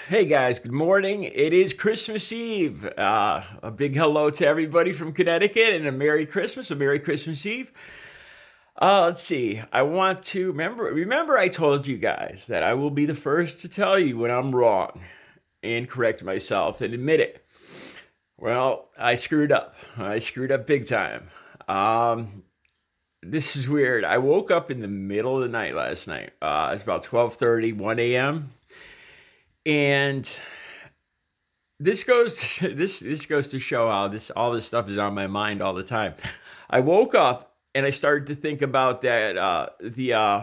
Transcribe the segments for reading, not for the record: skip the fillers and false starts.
Hey guys, good morning. It is Christmas Eve. A big hello to everybody from Connecticut and a Merry Christmas, a Merry Christmas Eve. Let's see. I want to remember I told you guys that I will be the first to tell you when I'm wrong and correct myself and admit it. Well, I screwed up. I screwed up big time. Um, this is weird. I woke up in the middle of the night last night. It's about 12:30, 1 a.m. And this goes to show how this all this stuff is on my mind all the time. I woke up and I started to think about that the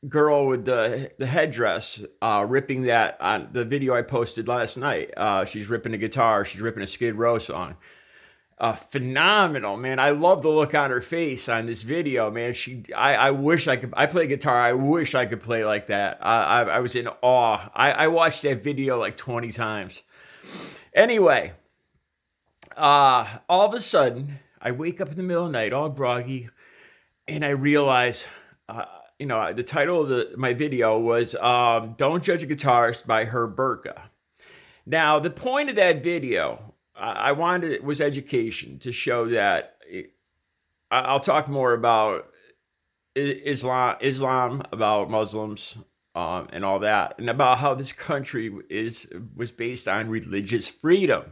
girl with the headdress ripping that on the video I posted last night. She's ripping a guitar. She's ripping a Skid Row song. Phenomenal, man. I love the look on her face on this video, man. I wish I could. I play guitar. I wish I could play like that. I was in awe. I watched that video like 20 times. Anyway, all of a sudden, I wake up in the middle of the night, all groggy, and I realize, the title of my video was "Don't Judge a Guitarist by Her Burka." Now, the point of that video, I wanted it was education to show that I'll talk more about Islam, about Muslims, and all that, and about how this country was based on religious freedom.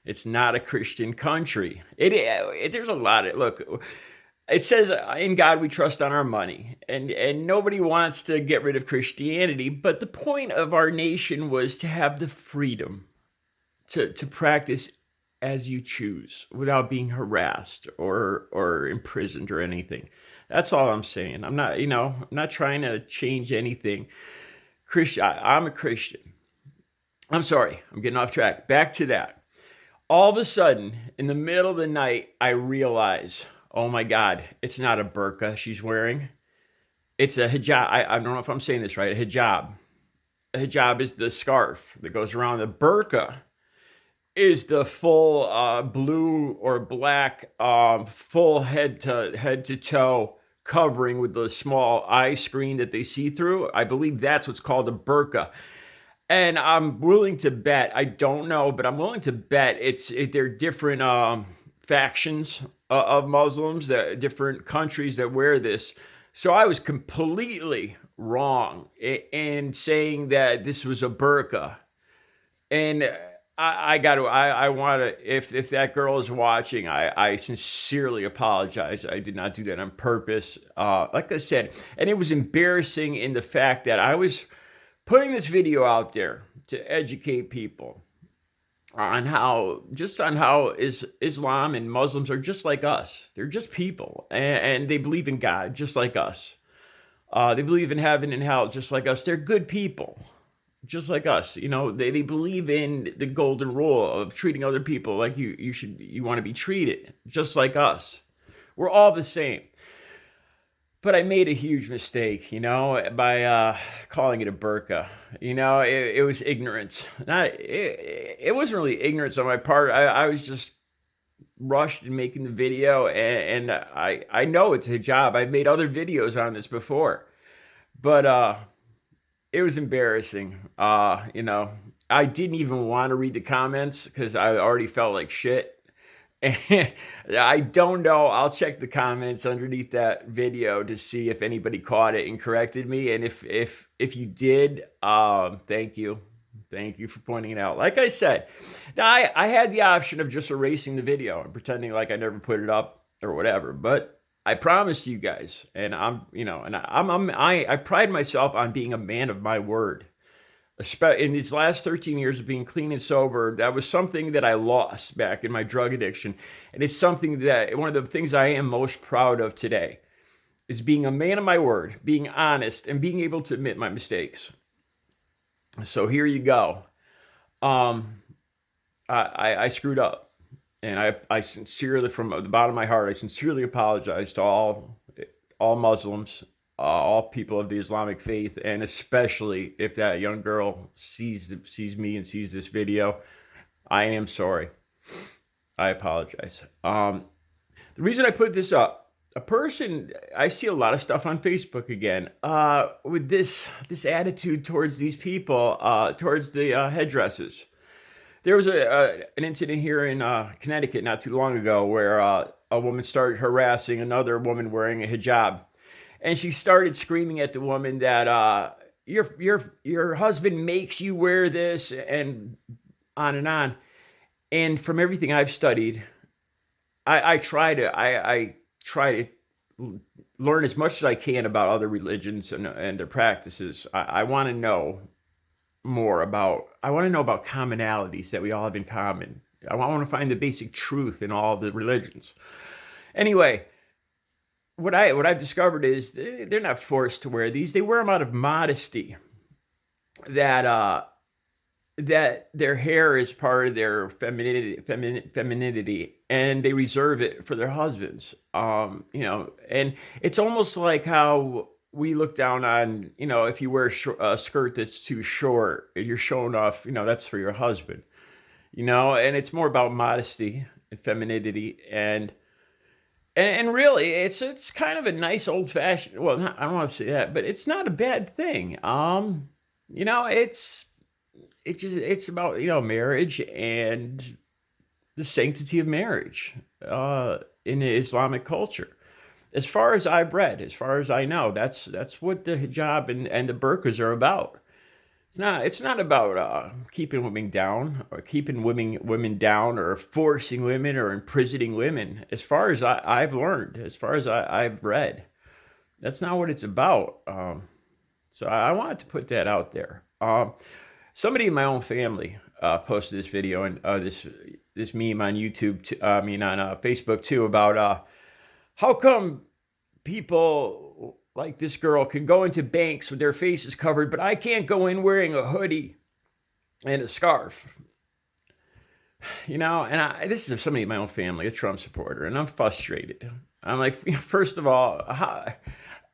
It's not a Christian country. There's a lot of look. It says in God we trust on our money, and nobody wants to get rid of Christianity. But the point of our nation was to have the freedom to practice as you choose without being harassed or imprisoned or anything. That's all I'm saying. I'm not trying to change anything. I'm a Christian. I'm sorry, I'm getting off track. Back to that. All of a sudden, in the middle of the night, I realize, oh my God, it's not a burqa she's wearing. It's a hijab. I don't know if I'm saying this right. A hijab. A hijab is the scarf that goes around. The burqa is the full blue or black, full head to toe covering with the small eye screen that they see through. I believe that's what's called a burqa. And I'm willing to bet, I don't know, but I'm willing to bet there are different factions of Muslims, different countries that wear this. So I was completely wrong in saying that this was a burqa. And I want to, if that girl is watching, I sincerely apologize. I did not do that on purpose. Like I said, and it was embarrassing in the fact that I was putting this video out there to educate people on how Islam and Muslims are just like us. They're just people, and they believe in God just like us. They believe in heaven and hell just like us. They're good people just like us. They believe in the golden rule of treating other people like you want to be treated just like us. We're all the same. But I made a huge mistake, by calling it a burqa. It was ignorance. It wasn't really ignorance on my part. I was just rushed in making the video, and I know it's a hijab. I've made other videos on this before, but it was embarrassing. I didn't even want to read the comments because I already felt like shit. I don't know. I'll check the comments underneath that video to see if anybody caught it and corrected me. And if you did, thank you. Thank you for pointing it out. Like I said, now I had the option of just erasing the video and pretending like I never put it up or whatever. But I promised you guys, and I pride myself on being a man of my word. In these last 13 years of being clean and sober, that was something that I lost back in my drug addiction. And it's something that, one of the things I am most proud of today is being a man of my word, being honest, and being able to admit my mistakes. So here you go. I screwed up. And I sincerely, from the bottom of my heart, I sincerely apologize to all Muslims, all people of the Islamic faith, and especially if that young girl sees me and sees this video. I am sorry. I apologize. The reason I put this up a person, I see a lot of stuff on Facebook again, with this attitude towards these people, towards the headdresses. There was an incident here in Connecticut not too long ago where a woman started harassing another woman wearing a hijab, and she started screaming at the woman that your husband makes you wear this, and on and on. And from everything I've studied, I try to learn as much as I can about other religions and their practices. I want to know more about. I want to know about commonalities that we all have in common. I want to find the basic truth in all the religions. Anyway, what I've discovered is they're not forced to wear these. They wear them out of modesty. That their hair is part of their femininity, and they reserve it for their husbands. And it's almost like how we look down on, if you wear a skirt that's too short, you're showing off, that's for your husband, and it's more about modesty and femininity. And really, it's kind of a nice old fashioned. Well, I don't want to say that, but it's not a bad thing. It's about marriage and the sanctity of marriage in the Islamic culture. As far as I've read, as far as I know, that's what the hijab and the burqas are about. It's not about keeping women down or keeping women down or forcing women or imprisoning women. As far as I've learned, as far as I've read, that's not what it's about. So I wanted to put that out there. Somebody in my own family posted this video and this meme on YouTube. On Facebook too, about how come people like this girl can go into banks with their faces covered, but I can't go in wearing a hoodie and a scarf. And this is somebody in my own family, a Trump supporter, and I'm frustrated. I'm like, first of all,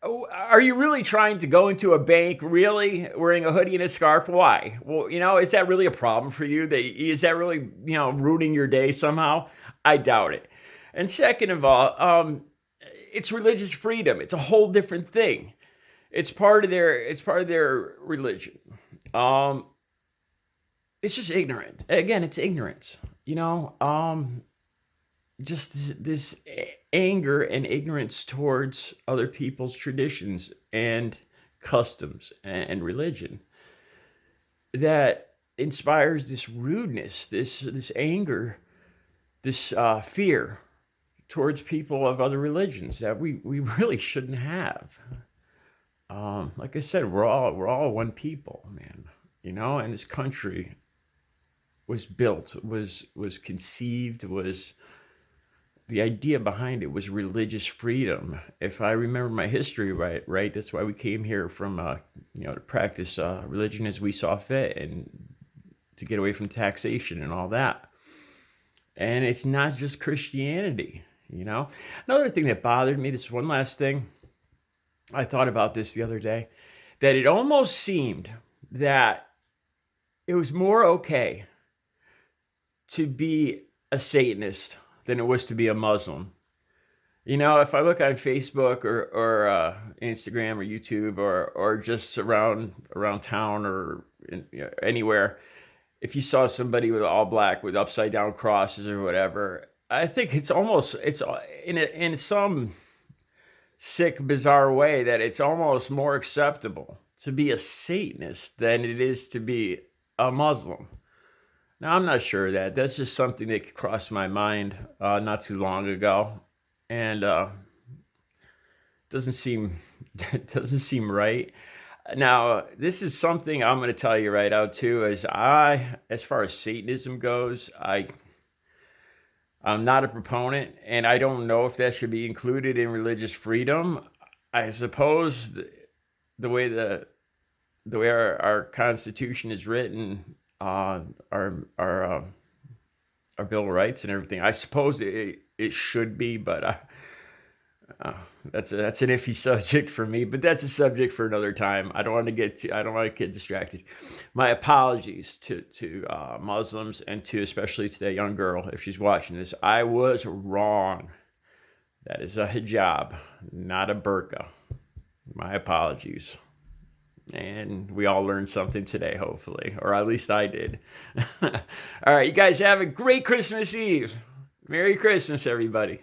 are you really trying to go into a bank really wearing a hoodie and a scarf? Why? Well, is that really a problem for you? Is that really, ruining your day somehow? I doubt it. And second of all, it's religious freedom. It's a whole different thing. It's part of their religion. It's just ignorant. Again, it's ignorance. Just this anger and ignorance towards other people's traditions and customs and religion that inspires this rudeness, this anger, this fear towards people of other religions that we really shouldn't have. Like I said, we're all one people, man. And this country was built, was conceived, was the idea behind it was religious freedom. If I remember my history right, that's why we came here from, to practice religion as we saw fit and to get away from taxation and all that. And it's not just Christianity, Another thing that bothered me, this one last thing, I thought about this the other day, that it almost seemed that it was more okay to be a Satanist than it was to be a Muslim. If I look on Facebook or Instagram or YouTube or just around town or anywhere, if you saw somebody with all black with upside down crosses or whatever, I think it's in some sick, bizarre way that it's almost more acceptable to be a Satanist than it is to be a Muslim. Now, I'm not sure of that. That's just something that crossed my mind not too long ago, and doesn't seem right. Now, this is something I'm going to tell you right out too. As far as Satanism goes, I'm not a proponent, and I don't know if that should be included in religious freedom. I suppose the way our Constitution is written, our Bill of Rights and everything, I suppose it should be, but that's an iffy subject for me. But that's a subject for another time. I don't want to get distracted. My apologies to Muslims and especially to that young girl if she's watching this. I was wrong. That is a hijab, not a burka. My apologies. And we all learned something today, hopefully, or at least I did. All right, you guys have a great Christmas Eve. Merry Christmas, everybody.